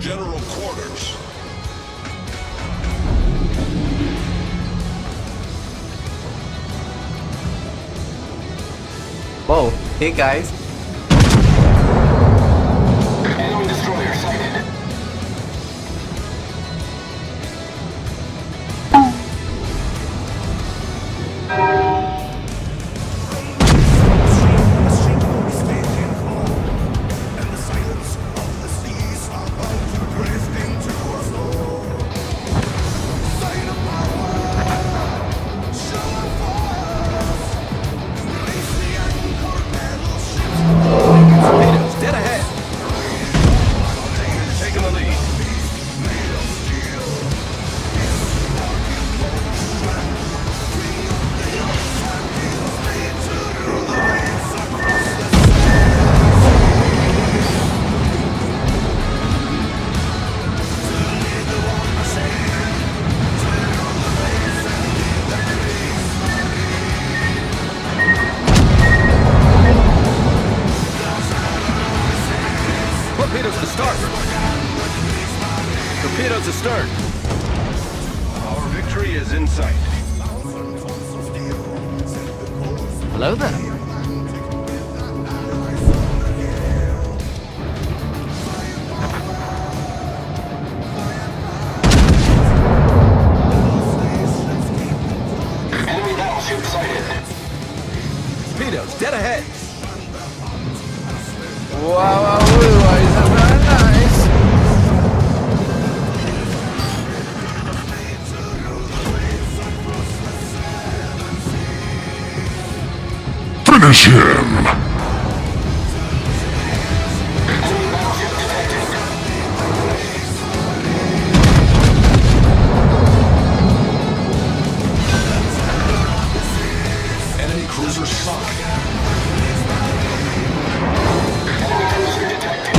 General quarters. Whoa, hey guys. Enemy destroyer sighted. Torpedoes, dead ahead. Taking the lead. Torpedoes to start. Torpedoes to start. Our victory is in sight. Hello there. Enemy battleship sighted. Torpedoes, dead ahead. Wow, is that very nice? Finish him! Enemy battleship detected. Enemy cruiser sunk. Enemy cruiser detected.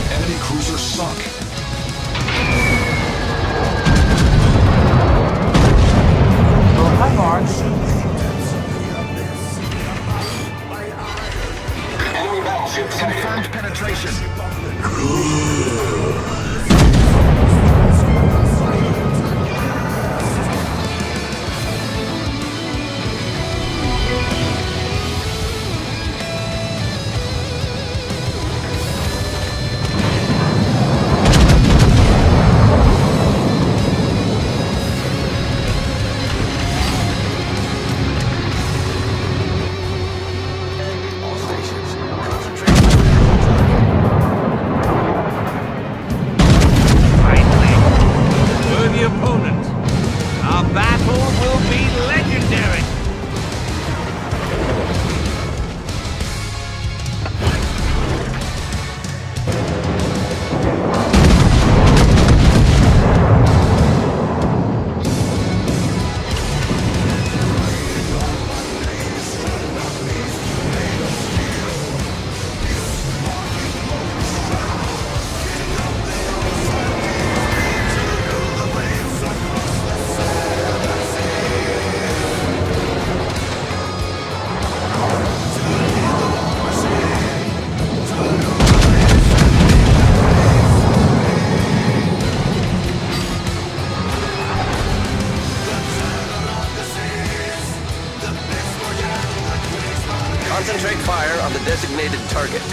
Enemy cruiser sunk. Oh, hi Mark. Enemy battleship sighted. Confirmed penetration. All stations, concentrate. Finally, worthy opponent. Our battle will be legendary. Concentrate fire on the designated target.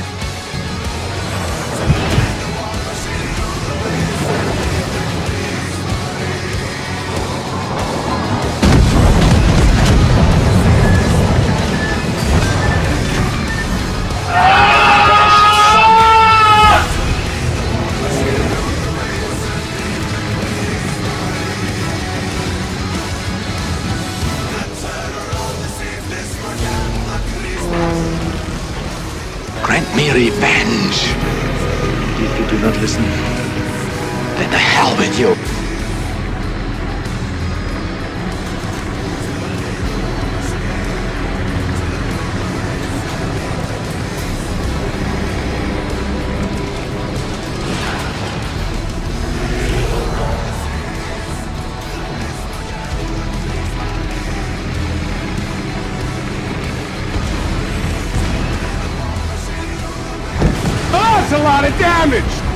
Grant me revenge. If you do not listen, then the hell with you. That's a lot of damage!